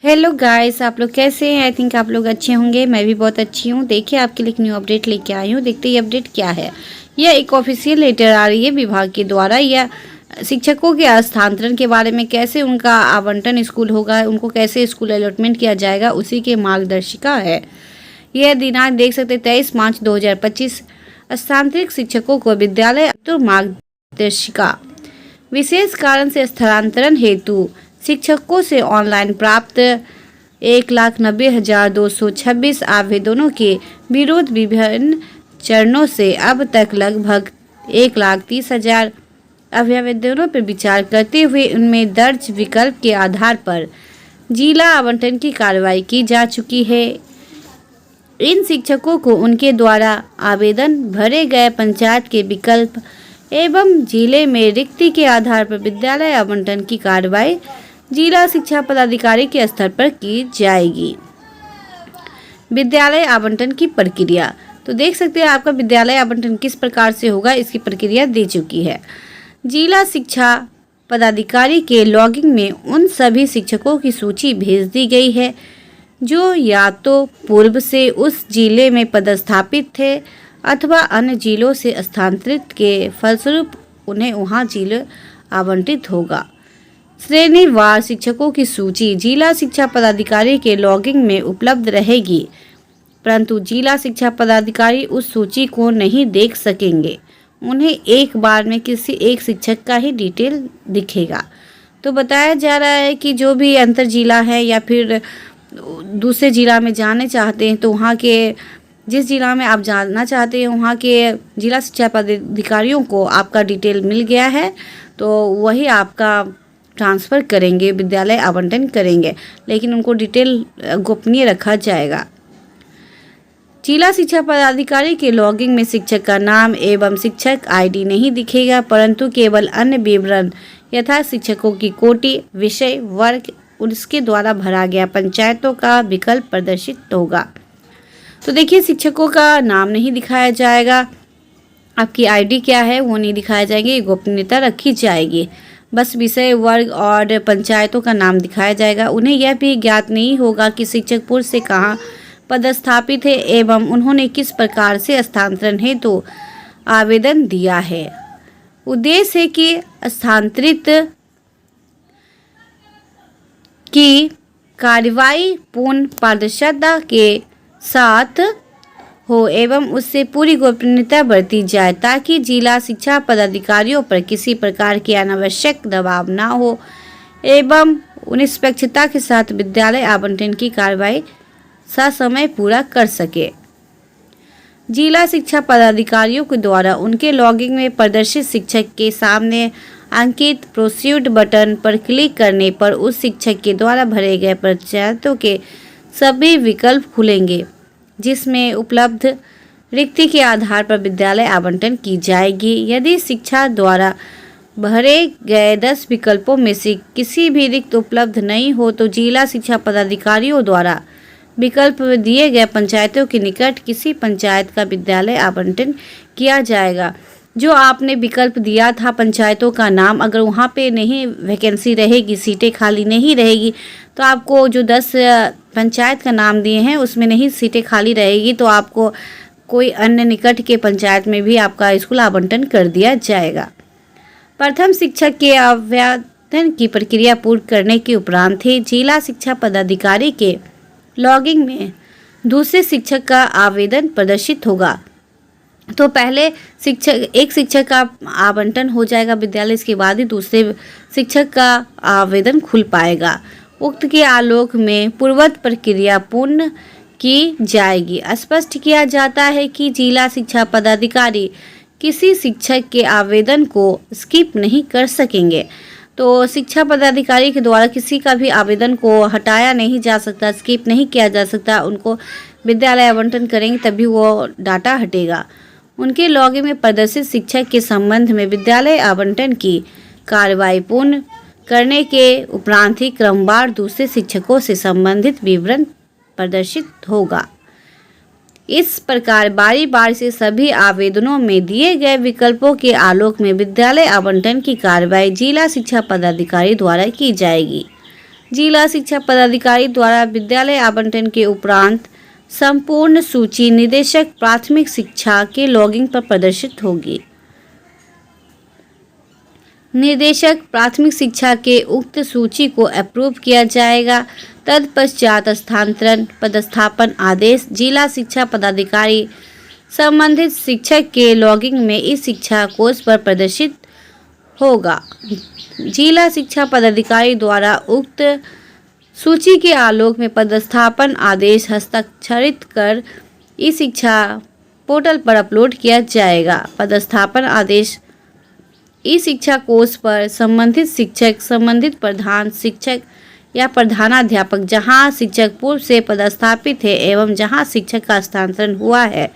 Hello guys, आप लोग कैसे हैं? आई थिंक आप लोग अच्छे होंगे। मैं भी बहुत अच्छी हूँ। देखिए, आपके लिए एक न्यू अपडेट लेके आई हूँ। देखते ही अपडेट क्या है। यह एक ऑफिशियल लेटर आ रही है विभाग के द्वारा। यह शिक्षकों के स्थानांतरण के बारे में, कैसे उनका आवंटन स्कूल होगा, उनको कैसे स्कूल अलॉटमेंट किया जाएगा, उसी के मार्गदर्शिका है। यह दिनांक देख सकते 23 मार्च 2025। स्थानांतरित शिक्षकों को विद्यालय तो मार्गदर्शिका। विशेष कारण से स्थानांतरण हेतु शिक्षकों से ऑनलाइन प्राप्त 1,90,226 आवेदनों के विरोध विभिन्न चरणों से अब तक लगभग 1,30,000 आवेदनों पर विचार करते हुए उनमें दर्ज विकल्प के आधार पर जिला आवंटन की कार्रवाई की जा चुकी है। इन शिक्षकों को उनके द्वारा आवेदन भरे गए पंचायत के विकल्प एवं जिले में रिक्ति के आधार पर विद्यालय आवंटन की कार्रवाई जिला शिक्षा पदाधिकारी के स्तर पर की जाएगी। विद्यालय आवंटन की प्रक्रिया तो देख सकते हैं आपका विद्यालय आवंटन किस प्रकार से होगा, इसकी प्रक्रिया दे चुकी है। जिला शिक्षा पदाधिकारी के लॉगिंग में उन सभी शिक्षकों की सूची भेज दी गई है जो या तो पूर्व से उस जिले में पदस्थापित थे अथवा अन्य जिलों से स्थानांतरित के फलस्वरूप उन्हें वहां जिला आवंटित होगा। श्रेणीवार शिक्षकों की सूची जिला शिक्षा पदाधिकारी के लॉगिंग में उपलब्ध रहेगी, परंतु जिला शिक्षा पदाधिकारी उस सूची को नहीं देख सकेंगे। उन्हें एक बार में किसी एक शिक्षक का ही डिटेल दिखेगा। तो बताया जा रहा है कि जो भी अंतर जिला है या फिर दूसरे जिला में जाने चाहते हैं तो वहाँ के जिस जिला में आप जाना चाहते हैं वहाँ के जिला शिक्षा पदाधिकारियों को आपका डिटेल मिल गया है, तो वही आपका ट्रांसफ़र करेंगे, विद्यालय आवंटन करेंगे, लेकिन उनको डिटेल गोपनीय रखा जाएगा। जिला शिक्षा पदाधिकारी के लॉगिंग में शिक्षक का नाम एवं शिक्षक आईडी नहीं दिखेगा, परंतु केवल अन्य विवरण यथा शिक्षकों की कोटि, विषय, वर्ग उसके द्वारा भरा गया पंचायतों का विकल्प प्रदर्शित होगा। तो देखिए, शिक्षकों का नाम नहीं दिखाया जाएगा, आपकी आईडी क्या है वो नहीं दिखाया जाएगी, ये गोपनीयता रखी जाएगी। बस विषय, वर्ग और पंचायतों का नाम दिखाया जाएगा। उन्हें यह भी ज्ञात नहीं होगा कि शिक्षक पूर्व से कहाँ पदस्थापित है एवं उन्होंने किस प्रकार से स्थानांतरण हेतु आवेदन दिया है। उद्देश्य है कि स्थानांतरित की कार्रवाई पूर्ण पारदर्शिता के साथ हो एवं उससे पूरी गोपनीयता बरती जाए ताकि जिला शिक्षा पदाधिकारियों पर किसी प्रकार की अनावश्यक दबाव ना हो एवं निष्पक्षता के साथ विद्यालय आवंटन की कार्रवाई ससमय पूरा कर सके। जिला शिक्षा पदाधिकारियों के द्वारा उनके लॉगिंग में प्रदर्शित शिक्षक के सामने अंकित प्रोसीड बटन पर क्लिक करने पर उस शिक्षक के द्वारा भरे गए पंचायतों के सभी विकल्प खुलेंगे, जिसमें उपलब्ध रिक्ति के आधार पर विद्यालय आवंटन की जाएगी। यदि शिक्षा द्वारा भरे गए 10 विकल्पों में से किसी भी रिक्त उपलब्ध नहीं हो तो जिला शिक्षा पदाधिकारियों द्वारा विकल्प दिए गए पंचायतों के निकट किसी पंचायत का विद्यालय आवंटन किया जाएगा। जो आपने विकल्प दिया था पंचायतों का नाम, अगर वहाँ पे नहीं वैकेंसी रहेगी, सीटें खाली नहीं रहेगी, तो आपको जो 10 पंचायत का नाम दिए हैं उसमें नहीं सीटें खाली रहेगी, तो आपको कोई अन्य निकट के पंचायत में भी आपका स्कूल आवंटन कर दिया जाएगा। प्रथम शिक्षक के आवेदन की प्रक्रिया पूर्ण करने के उपरांत ही जिला शिक्षा पदाधिकारी के लॉगिंग में दूसरे शिक्षक का आवेदन प्रदर्शित होगा। तो पहले एक शिक्षक का आवंटन हो जाएगा विद्यालय, इसके बाद ही दूसरे शिक्षक का आवेदन खुल पाएगा। उक्त के आलोक में पूर्ववत प्रक्रिया पूर्ण की जाएगी। स्पष्ट किया जाता है कि जिला शिक्षा पदाधिकारी किसी शिक्षक के आवेदन को स्किप नहीं कर सकेंगे। तो शिक्षा पदाधिकारी के द्वारा किसी का भी आवेदन को हटाया नहीं जा सकता, स्किप नहीं किया जा सकता। उनको विद्यालय आवंटन करेंगे तभी वो डाटा हटेगा। उनके लॉगिंग में प्रदर्शित शिक्षक के संबंध में विद्यालय आवंटन की कार्रवाई पूर्ण करने के उपरांत ही क्रमवार दूसरे शिक्षकों से संबंधित विवरण प्रदर्शित होगा। इस प्रकार बारी बारी से सभी आवेदनों में दिए गए विकल्पों के आलोक में विद्यालय आवंटन की कार्रवाई जिला शिक्षा पदाधिकारी द्वारा की जाएगी। जिला शिक्षा पदाधिकारी द्वारा विद्यालय आवंटन के उपरांत संपूर्ण सूची निदेशक प्राथमिक शिक्षा के लॉगिंग पर प्रदर्शित होगी। निदेशक प्राथमिक शिक्षा के उक्त सूची को अप्रूव किया जाएगा। तत्पश्चात स्थानांतरण पदस्थापन आदेश जिला शिक्षा पदाधिकारी संबंधित शिक्षक के लॉगिंग में इस शिक्षा कोष पर प्रदर्शित होगा। जिला शिक्षा पदाधिकारी द्वारा उक्त सूची के आलोक में पदस्थापन आदेश हस्ताक्षरित कर ई शिक्षा पोर्टल पर अपलोड किया जाएगा। पदस्थापन आदेश ई शिक्षा कोष पर संबंधित शिक्षक, संबंधित प्रधान शिक्षक या प्रधानाध्यापक जहां शिक्षक पूर्व से पदस्थापित है एवं जहां शिक्षक का स्थानांतरण हुआ है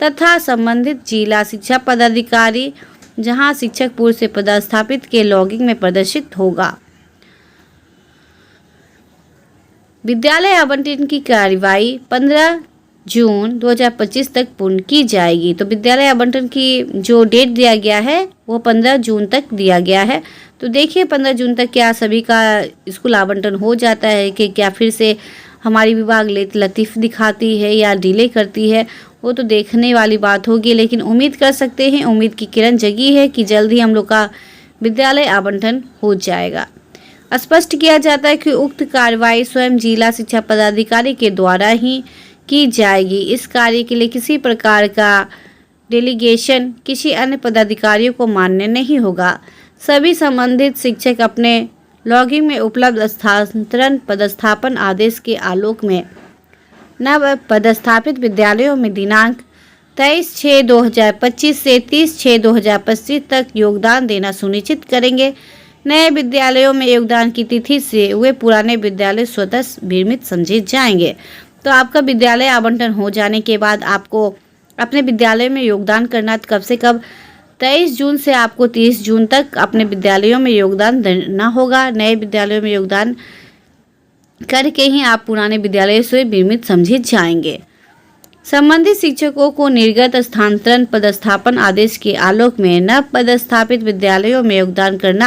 तथा संबंधित जिला शिक्षा पदाधिकारी जहां शिक्षक पूर्व से पदस्थापित के लॉगिंग में प्रदर्शित होगा। विद्यालय आवंटन की कार्यवाही 15 जून 2025 तक पूर्ण की जाएगी। तो विद्यालय आवंटन की जो डेट दिया गया है वो 15 जून तक दिया गया है। तो देखिए 15 जून तक क्या सभी का स्कूल आवंटन हो जाता है कि क्या फिर से हमारी विभाग लेट लतीफ़ दिखाती है या डिले करती है, वो तो देखने वाली बात होगी। लेकिन उम्मीद कर सकते हैं, उम्मीद की किरण जगी है कि जल्द ही हम लोग का विद्यालय आवंटन हो जाएगा। स्पष्ट किया जाता है कि उक्त कार्रवाई स्वयं जिला शिक्षा पदाधिकारी के द्वारा ही की जाएगी। इस कार्य के लिए किसी प्रकार का डेलीगेशन किसी अन्य पदाधिकारियों को मान्य नहीं होगा। सभी संबंधित शिक्षक अपने लॉगिंग में उपलब्ध स्थानांतरण पदस्थापन आदेश के आलोक में नव पदस्थापित विद्यालयों में दिनांक 23/6/2025 से 30/6/2025 तक योगदान देना सुनिश्चित करेंगे। नए विद्यालयों में योगदान की तिथि से वे पुराने विद्यालय स्वतः विरमित समझे जाएंगे। तो आपका विद्यालय आवंटन हो जाने के बाद आपको अपने विद्यालय में योगदान करना कब से कब 23 जून से आपको 30 जून तक अपने विद्यालयों में योगदान देना होगा। नए विद्यालयों में योगदान करके ही आप पुराने विद्यालय से विरमित समझे जाएंगे। संबंधित शिक्षकों को निर्गत स्थानांतरण पदस्थापन आदेश के आलोक में नव पदस्थापित विद्यालयों में योगदान करना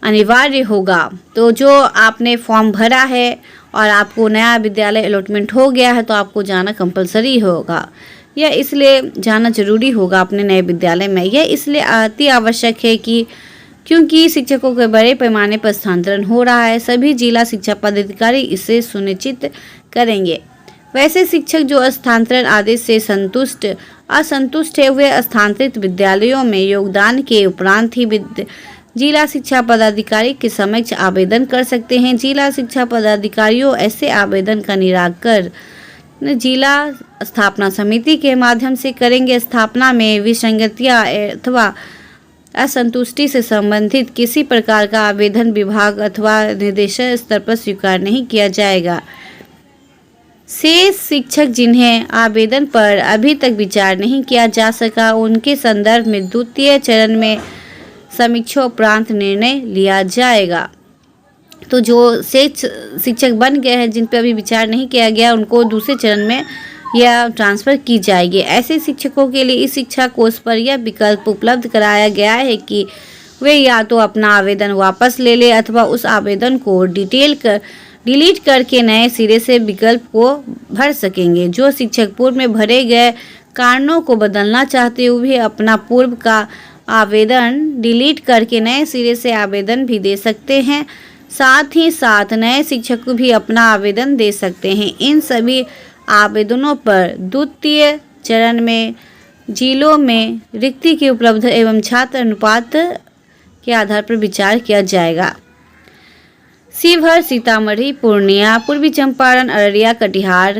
अनिवार्य होगा। तो जो आपने फॉर्म भरा है और आपको नया विद्यालय अलॉटमेंट हो गया है तो आपको जाना कंपलसरी होगा। यह इसलिए जाना जरूरी होगा अपने नए विद्यालय में। यह इसलिए अति आवश्यक है कि क्योंकि शिक्षकों के बड़े पैमाने पर स्थानांतरण हो रहा है। सभी जिला शिक्षा पदाधिकारी इसे सुनिश्चित करेंगे। वैसे शिक्षक जो स्थानांतरण आदेश से असंतुष्ट है वे स्थानांतरित विद्यालयों में योगदान के उपरांत ही जिला शिक्षा पदाधिकारी के समक्ष आवेदन कर सकते हैं। जिला शिक्षा पदाधिकारियों ऐसे आवेदन का निराकरण जिला स्थापना समिति के माध्यम से करेंगे। स्थापना में विसंगतियां अथवा असंतुष्टि से संबंधित किसी प्रकार का आवेदन विभाग अथवा निदेशक स्तर पर स्वीकार नहीं किया जाएगा। शेष शिक्षक जिन्हें आवेदन पर अभी तक विचार नहीं किया जा सका उनके संदर्भ में द्वितीय चरण में समीक्षा उपरांत निर्णय लिया जाएगा। तो जो शेष शिक्षक बन गए हैं जिन पर अभी विचार नहीं किया गया उनको दूसरे चरण में यह ट्रांसफ़र की जाएगी। ऐसे शिक्षकों के लिए इस शिक्षा कोष पर यह विकल्प उपलब्ध कराया गया है कि वे या तो अपना आवेदन वापस ले लें अथवा उस आवेदन को डिलीट करके नए सिरे से विकल्प को भर सकेंगे। जो शिक्षक पूर्व में भरे गए कारणों को बदलना चाहते हुए अपना पूर्व का आवेदन डिलीट करके नए सिरे से आवेदन भी दे सकते हैं। साथ ही साथ नए शिक्षक को भी अपना आवेदन दे सकते हैं। इन सभी आवेदनों पर द्वितीय चरण में जिलों में रिक्ति की उपलब्ध एवं छात्र अनुपात के आधार पर विचार किया जाएगा। शिवहर, सीतामढ़ी, पूर्णिया, पूर्वी चंपारण, अररिया, कटिहार,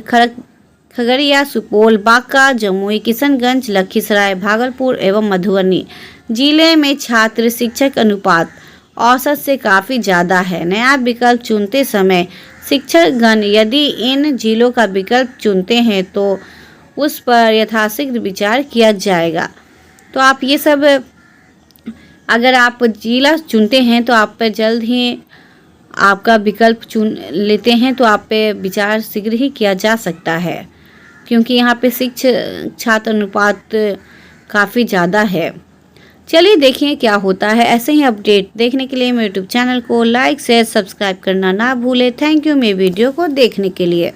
खगड़िया, सुपौल, बांका, जमुई, किशनगंज, लखीसराय, भागलपुर एवं मधुबनी जिले में छात्र शिक्षक अनुपात औसत से काफ़ी ज़्यादा है। नया विकल्प चुनते समय शिक्षकगण यदि इन जिलों का विकल्प चुनते हैं तो उस पर यथाशीघ्र विचार किया जाएगा। तो आप ये सब अगर आप जिला चुनते हैं तो आप पर जल्द ही आपका विकल्प चुन लेते हैं तो आप पे विचार शीघ्र ही किया जा सकता है, क्योंकि यहाँ पे शिक्षक छात्र अनुपात काफ़ी ज़्यादा है। चलिए देखिए क्या होता है। ऐसे ही अपडेट देखने के लिए मेरे यूट्यूब चैनल को लाइक शेयर सब्सक्राइब करना ना भूलें। थैंक यू मेरे वीडियो को देखने के लिए।